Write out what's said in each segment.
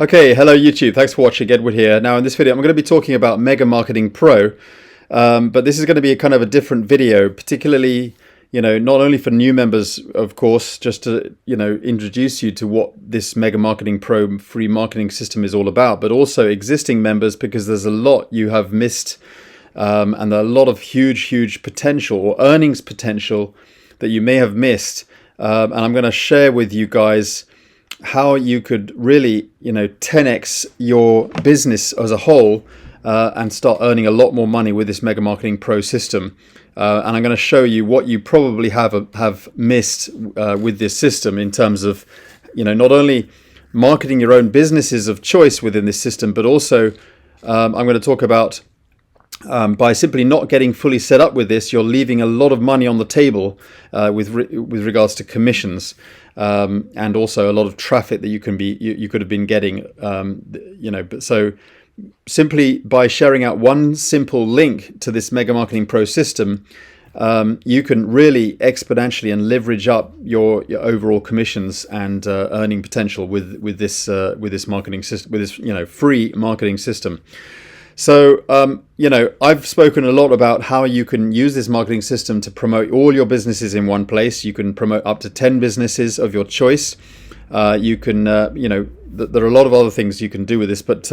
Okay, hello YouTube. Thanks for watching. Edward here. Now in this video I'm going to be talking about Mega Marketing Pro, but this is going to be a kind of a different video, particularly, not only for new members, of course, just to, introduce you to what this Mega Marketing Pro free marketing system is all about, but also existing members, because there's a lot you have missed, and a lot of huge potential or earnings potential that you may have missed. And I'm going to share with you guys how you could really, 10x your business as a whole, and start earning a lot more money with this Mega Marketing Pro system. And I'm going to show you what you probably have missed with this system in terms of, not only marketing your own businesses of choice within this system, but also I'm going to talk about by simply not getting fully set up with this, you're leaving a lot of money on the table with regards to commissions, and also a lot of traffic that you could have been getting. But so simply by sharing out one simple link to this Mega Marketing Pro system, you can really exponentially and leverage up your overall commissions and earning potential with this marketing system, with this free marketing system. So, I've spoken a lot about how you can use this marketing system to promote all your businesses in one place. You can promote up to 10 businesses of your choice. You can, there are a lot of other things you can do with this. But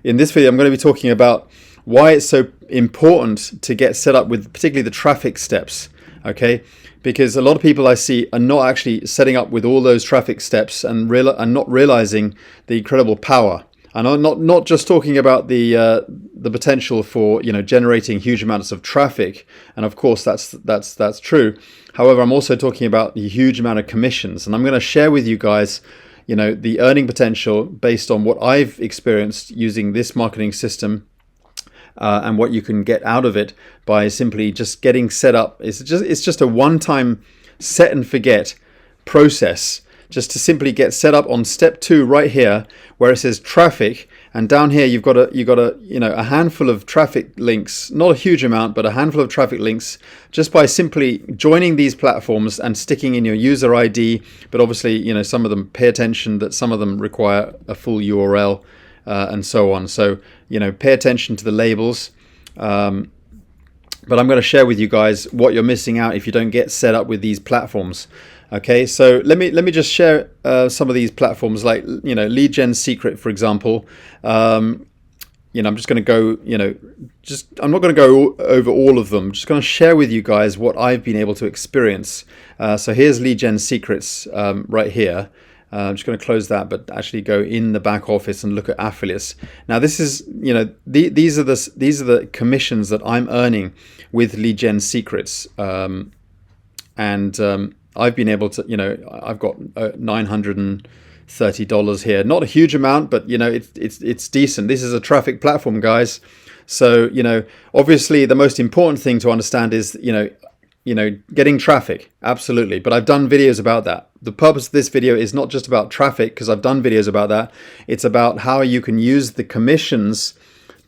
in this video, I'm going to be talking about why it's so important to get set up with particularly the traffic steps. Okay, because a lot of people I see are not actually setting up with all those traffic steps and not realizing the incredible power. And I'm not just talking about the potential for generating huge amounts of traffic, and of course that's true. However, I'm also talking about the huge amount of commissions, and I'm going to share with you guys, the earning potential based on what I've experienced using this marketing system, and what you can get out of it by simply just getting set up. It's just a one-time set and forget process. Just to simply get set up on step 2 right here, where it says traffic, and down here you've got a handful of traffic links, not a huge amount, but a handful of traffic links, just by simply joining these platforms and sticking in your user ID. But obviously, some of them, pay attention that some of them require a full URL, and so on. So pay attention to the labels. But I'm going to share with you guys what you're missing out if you don't get set up with these platforms. Okay, so let me just share some of these platforms, like Lead Gen Secret, for example. I'm just going to go, I'm not going to go over all of them. I'm just going to share with you guys what I've been able to experience. So here's Lead Gen Secrets right here. I'm just going to close that, but actually go in the back office and look at affiliates. Now this is, these are the commissions that I'm earning with Lead Gen Secrets, and I've been able to, I've got $930 here. Not a huge amount, but it's decent. This is a traffic platform, guys. So obviously the most important thing to understand is getting traffic. Absolutely. But I've done videos about that. The purpose of this video is not just about traffic, because I've done videos about that. It's about how you can use the commissions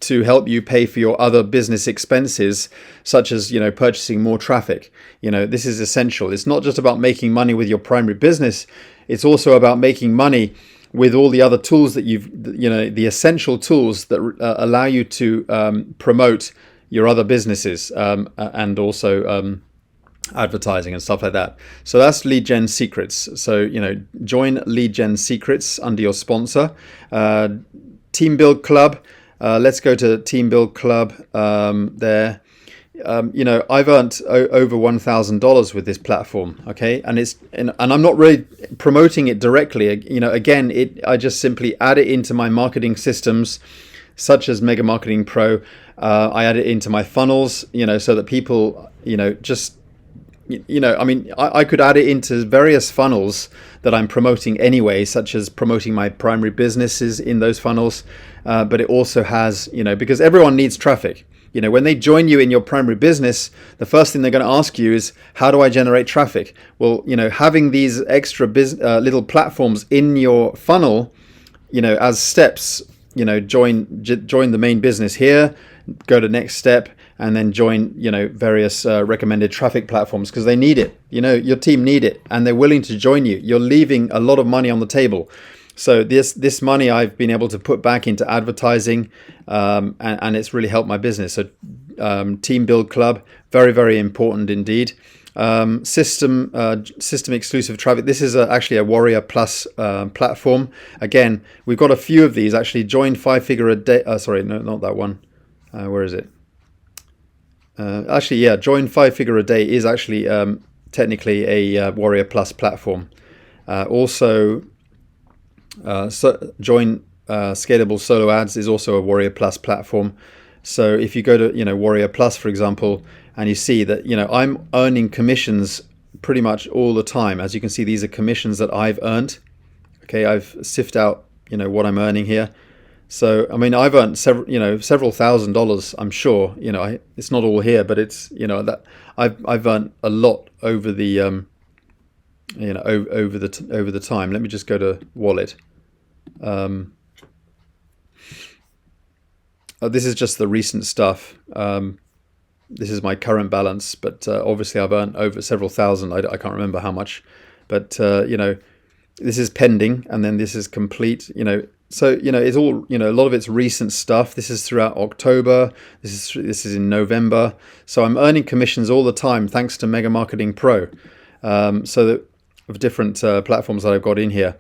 to help you pay for your other business expenses, such as purchasing more traffic. This is essential. It's not just about making money with your primary business. It's also about making money with all the other tools that the essential tools that allow you to promote your other businesses, and also advertising and stuff like that. So that's Lead Gen Secrets. So join Lead Gen Secrets under your sponsor. Team Build Club. Let's go to Team Build Club there. I've earned over $1,000 with this platform. Okay, and I'm not really promoting it directly. Again, I just simply add it into my marketing systems, such as Mega Marketing Pro. I add it into my funnels, so that people, I could add it into various funnels that I'm promoting anyway, such as promoting my primary businesses in those funnels. But it also has, because everyone needs traffic. When they join you in your primary business, the first thing they're going to ask you is, how do I generate traffic? Well, having these extra little platforms in your funnel, as steps, join the main business here, go to next step, and then join, various recommended traffic platforms, because they need it. Your team need it, and they're willing to join you. You're leaving a lot of money on the table. So this money I've been able to put back into advertising, and it's really helped my business. So Team Build Club, very, very important indeed. System exclusive traffic. This is actually a Warrior Plus platform. Again, we've got a few of these. Actually, join 5 figure a day. Sorry, no, not that one. Where is it? Actually, yeah, join 5 figure a day is actually technically a Warrior Plus platform. Also, join Scalable Solo Ads is also a Warrior Plus platform. So if you go to Warrior Plus, for example, and you see that I'm earning commissions pretty much all the time. As you can see, these are commissions that I've earned. Okay, I've sifted out what I'm earning here. So I mean, I've earned several $1,000s. I'm sure it's not all here, but it's that I've earned a lot over the over the time. Let me just go to wallet. This is just the recent stuff. This is my current balance, but obviously I've earned over several thousand. I can't remember how much, but this is pending, and then this is complete. So it's all a lot of it's recent stuff. This is throughout October. This is in November. So I'm earning commissions all the time thanks to Mega Marketing Pro. So that of different platforms that I've got in here.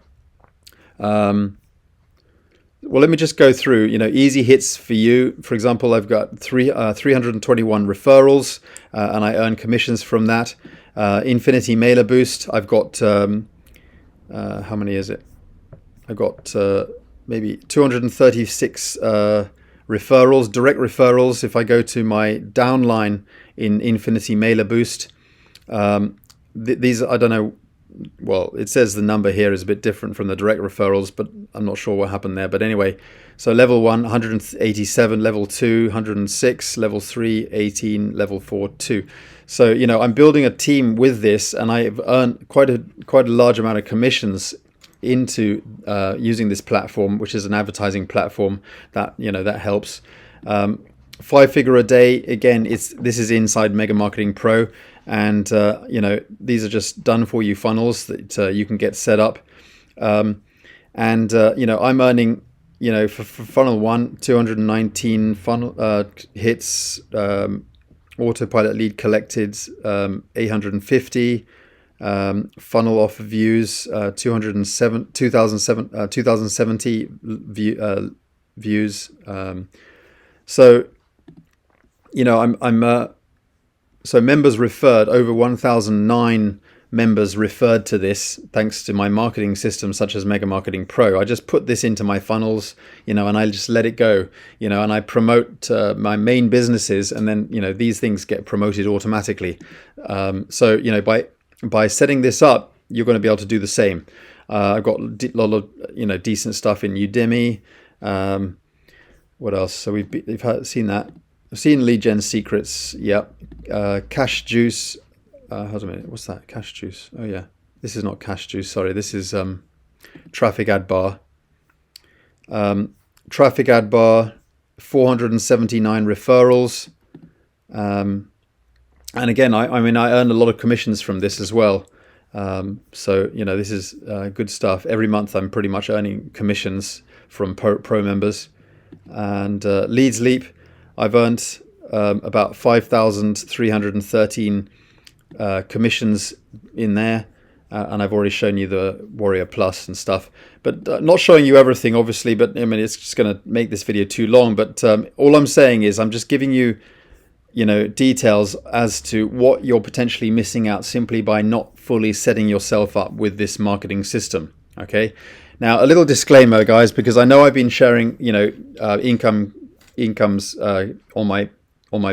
Well, let me just go through, easy hits for you. For example, I've got 321 referrals, and I earn commissions from that. Infinity Mailer Boost, I've got, how many is it? I've got maybe 236 referrals, direct referrals. If I go to my downline in Infinity Mailer Boost, these, I don't know. Well, it says the number here is a bit different from the direct referrals, but I'm not sure what happened there. But anyway, so level 1, 187, level 2, 106, level 3, 18, level 4, 2. So, I'm building a team with this, and I've earned quite a large amount of commissions into using this platform, which is an advertising platform that, that helps. 5 figure a day, again, this is inside Mega Marketing Pro. And, these are just done for you funnels that you can get set up. I'm earning, for funnel 1, 219 funnel hits, autopilot lead collected, 850, funnel offer views, 2070 views. So members referred, over 1,009 members referred to this thanks to my marketing system such as Mega Marketing Pro. I just put this into my funnels, and I just let it go, and I promote my main businesses, and then, these things get promoted automatically. So, by setting this up, you're going to be able to do the same. I've got a lot of, decent stuff in Udemy. What else? So we've seen that. I've seen Lead Gen Secrets, yep. Cash Juice, hold on a minute, what's that? Cash Juice, oh yeah. This is not Cash Juice, sorry, this is Traffic Ad Bar. Traffic Ad Bar, 479 referrals. And again, I earn a lot of commissions from this as well. So, this is good stuff. Every month I'm pretty much earning commissions from pro members. And Leads Leap, I've earned about 5,313 commissions in there, and I've already shown you the Warrior Plus and stuff, but not showing you everything, obviously. But I mean, it's just going to make this video too long. But all I'm saying is I'm just giving you, details as to what you're potentially missing out simply by not fully setting yourself up with this marketing system. Okay. Now, a little disclaimer, guys, because I know I've been sharing, incomes on my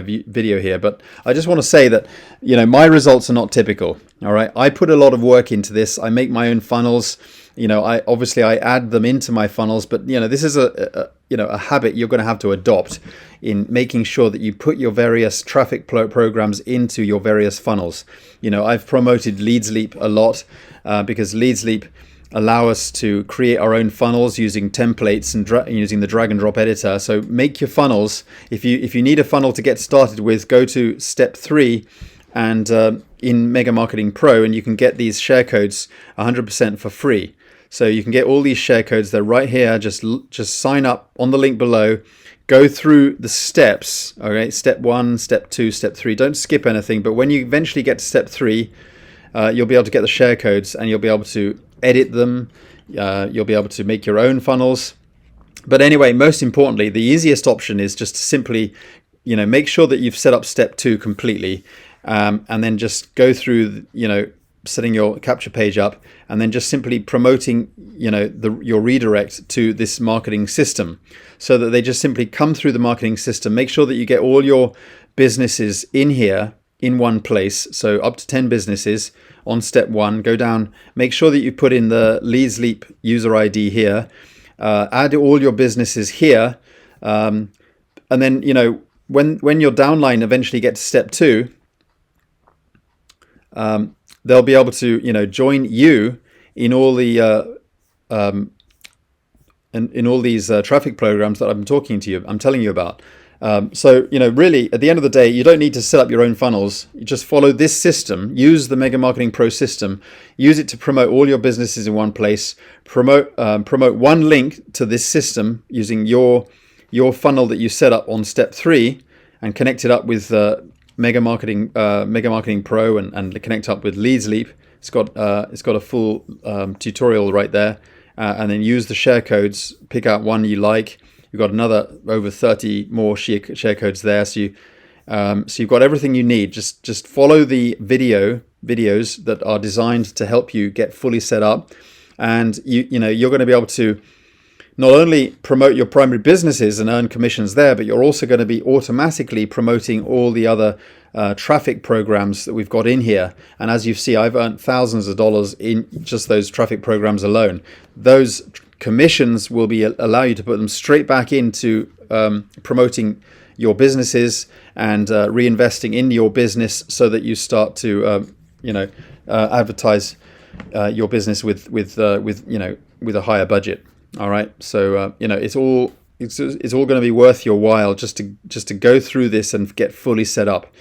video here, but I just want to say that my results are not typical. All right, I put a lot of work into this. I make my own funnels. I add them into my funnels, but this is a habit you're going to have to adopt in making sure that you put your various traffic programs into your various funnels. I've promoted Leads Leap a lot because Leads Leap allow us to create our own funnels using templates and using the drag and drop editor. So make your funnels. If you need a funnel to get started with, go to step 3 and in Mega Marketing Pro, and you can get these share codes 100% for free. So you can get all these share codes. They're right here. Just sign up on the link below. Go through the steps. All right, step 1, step 2, step 3. Don't skip anything. But when you eventually get to step 3, you'll be able to get the share codes, and you'll be able to edit them. You'll be able to make your own funnels. But anyway, most importantly, the easiest option is just to simply, make sure that you've set up step 2 completely, and then just go through, setting your capture page up, and then just simply promoting, your redirect to this marketing system, so that they just simply come through the marketing system. Make sure that you get all your businesses in here in one place. So up to 10 businesses on step 1. Go down, make sure that you put in the Leads Leap user ID here. Add all your businesses here, and then when your downline eventually get to step 2, they'll be able to join you in all the in all these traffic programs that I'm telling you about. So really, at the end of the day, you don't need to set up your own funnels. You just follow this system. Use the Mega Marketing Pro system. Use it to promote all your businesses in one place. Promote one link to this system using your funnel that you set up on step 3, and connect it up with Mega Marketing Pro, and connect up with Leads Leap. It's got a full tutorial right there, and then use the share codes. Pick out one you like. You've got another over 30 more share codes there, so you've got everything you need. Just follow the videos that are designed to help you get fully set up, and you're going to be able to not only promote your primary businesses and earn commissions there, but you're also going to be automatically promoting all the other traffic programs that we've got in here. And as you see, I've earned thousands of dollars in just those traffic programs alone. Those commissions will allow you to put them straight back into promoting your businesses and reinvesting in your business, so that you start to advertise your business with a higher budget. All right, so it's all going to be worth your while just to go through this and get fully set up.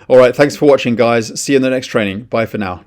All right, thanks for watching, guys. See you in the next training. Bye for now.